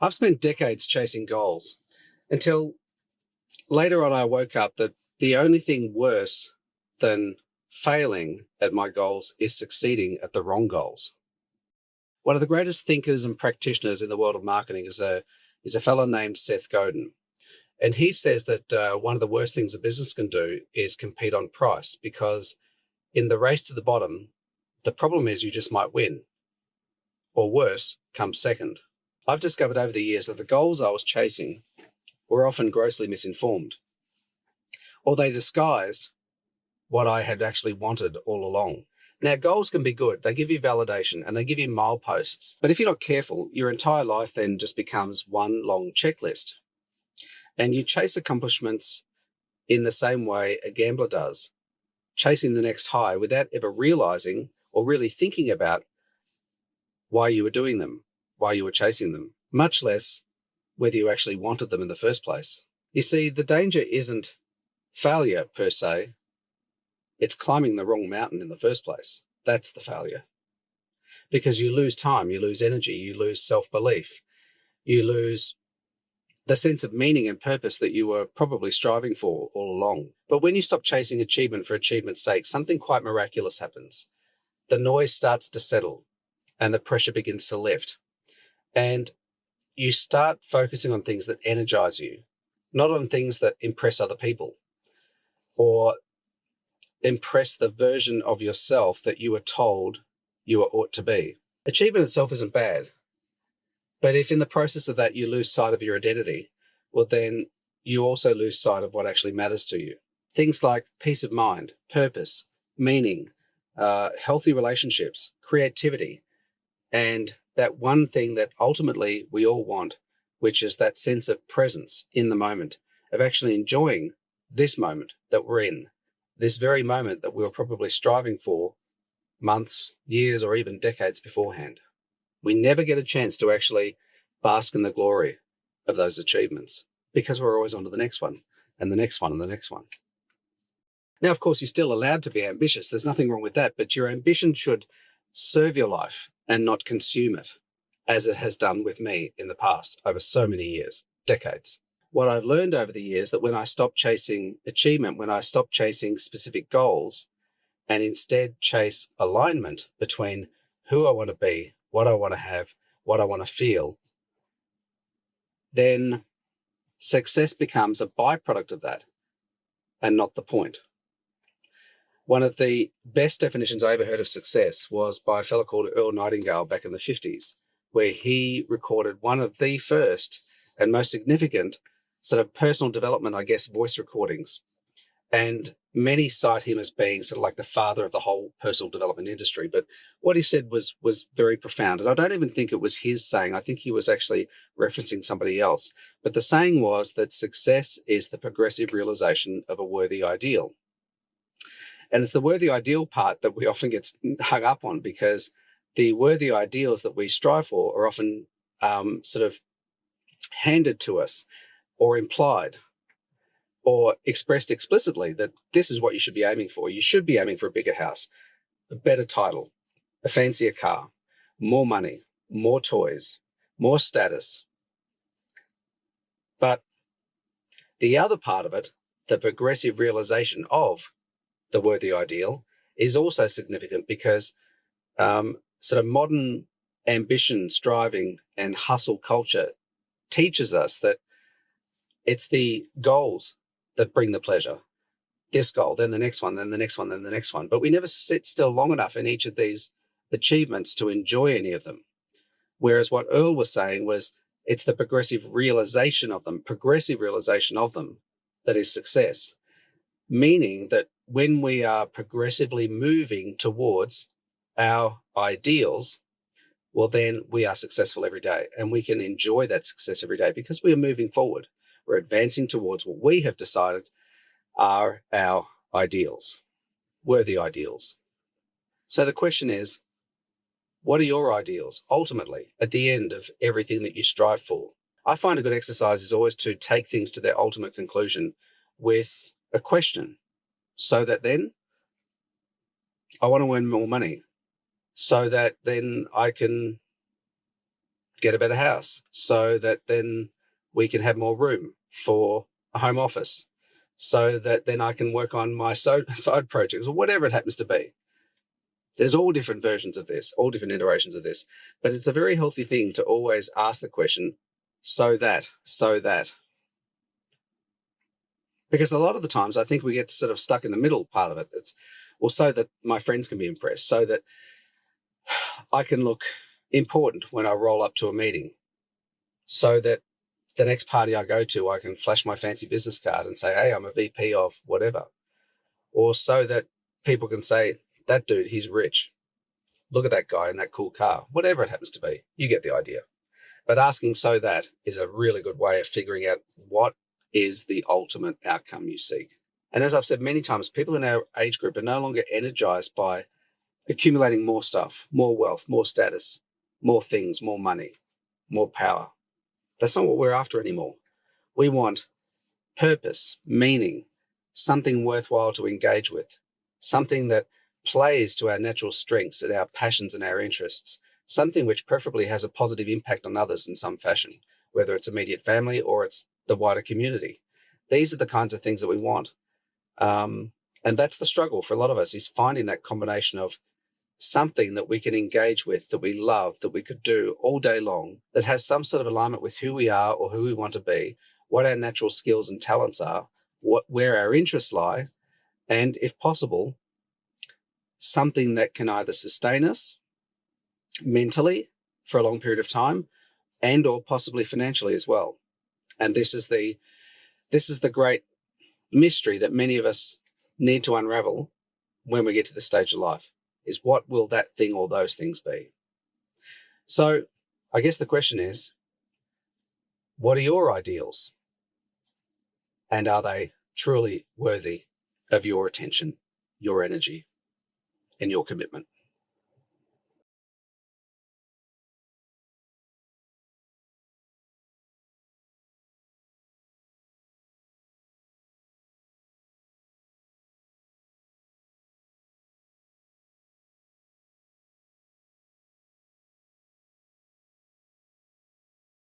I've spent decades chasing goals until later on I woke up that the only thing worse than failing at my goals is succeeding at the wrong goals. One of the greatest thinkers and practitioners in the world of marketing is a fellow named Seth Godin. And he says that one of the worst things a business can do is compete on price, because in the race to the bottom, the problem is you just might win, or worse, come second. I've discovered over the years that the goals I was chasing were often grossly misinformed, or they disguised what I had actually wanted all along. Now, goals can be good. They give you validation and they give you mileposts. But if you're not careful, your entire life then just becomes one long checklist. And you chase accomplishments in the same way a gambler does, chasing the next high without ever realizing or really thinking about why you were doing them, why you were chasing them, much less whether you actually wanted them in the first place. You see, the danger isn't failure per se. It's climbing the wrong mountain in the first place. That's the failure. Because you lose time, you lose energy, you lose self-belief, you lose the sense of meaning and purpose that you were probably striving for all along. But when you stop chasing achievement for achievement's sake, something quite miraculous happens. The noise starts to settle and the pressure begins to lift. And you start focusing on things that energize you, not on things that impress other people or impress the version of yourself that you were told you ought to be. Achievement itself isn't bad, but if in the process of that you lose sight of your identity, well, then you also lose sight of what actually matters to you. Things like peace of mind, purpose, meaning, healthy relationships, creativity, and that one thing that ultimately we all want, which is that sense of presence in the moment, of actually enjoying this moment that we're in, this very moment that we were probably striving for months, years, or even decades beforehand. We never get a chance to actually bask in the glory of those achievements because we're always on to the next one and the next one and the next one. Now, of course, you're still allowed to be ambitious. There's nothing wrong with that, but your ambition should serve your life and not consume it, as it has done with me in the past over so many years, decades. What I've learned over the years that when I stop chasing achievement, when I stop chasing specific goals and instead chase alignment between who I want to be, what I want to have, what I want to feel, then success becomes a byproduct of that and not the point. One of the best definitions I ever heard of success was by a fellow called Earl Nightingale back in the 50s, where he recorded one of the first and most significant sort of personal development, I guess, voice recordings. And many cite him as being sort of like the father of the whole personal development industry. But what he said was very profound. And I don't even think it was his saying. I think he was actually referencing somebody else. But the saying was that success is the progressive realization of a worthy ideal. And it's the worthy ideal part that we often get hung up on, because the worthy ideals that we strive for are often sort of handed to us or implied or expressed explicitly that this is what you should be aiming for. You should be aiming for a bigger house, a better title, a fancier car, more money, more toys, more status. But the other part of it, the progressive realization of the worthy ideal, is also significant because sort of modern ambition, striving, and hustle culture teaches us that it's the goals that bring the pleasure. This goal, then the next one, then the next one, then the next one. But we never sit still long enough in each of these achievements to enjoy any of them. Whereas what Earl was saying was it's the progressive realization of them that is success. Meaning that when we are progressively moving towards our ideals, well, then we are successful every day and we can enjoy that success every day because we are moving forward. We're advancing towards what we have decided are our ideals, worthy ideals. So the question is, what are your ideals ultimately at the end of everything that you strive for? I find a good exercise is always to take things to their ultimate conclusion with a question, so that then I want to earn more money, so that then I can get a better house so that then we can have more room for a home office, so that then I can work on my side projects or whatever it happens to be. There's all different versions of this, all different iterations of this, but it's a very healthy thing to always ask the question, so that. Because a lot of the times I think we get sort of stuck in the middle part of it. It's, well, so that my friends can be impressed, so that I can look important when I roll up to a meeting, so that the next party I go to, I can flash my fancy business card and say, hey, I'm a VP of whatever. Or so that people can say, that dude, he's rich. Look at that guy in that cool car. Whatever it happens to be, you get the idea. But asking so that is a really good way of figuring out what is the ultimate outcome you seek. And as I've said many times, people in our age group are no longer energized by accumulating more stuff, more wealth, more status, more things, more money, more power. That's not what we're after anymore. We want purpose, meaning, something worthwhile to engage with, something that plays to our natural strengths and our passions and our interests, something which preferably has a positive impact on others in some fashion, whether it's immediate family or it's the wider community. These are the kinds of things that we want. And that's the struggle for a lot of us, is finding that combination of something that we can engage with, that we love, that we could do all day long, that has some sort of alignment with who we are or who we want to be, what our natural skills and talents are, where our interests lie, and if possible, something that can either sustain us mentally for a long period of time and or possibly financially as well. And this is the great mystery that many of us need to unravel when we get to this stage of life, is what will that thing or those things be? So I guess the question is, what are your ideals? And are they truly worthy of your attention, your energy, and your commitment?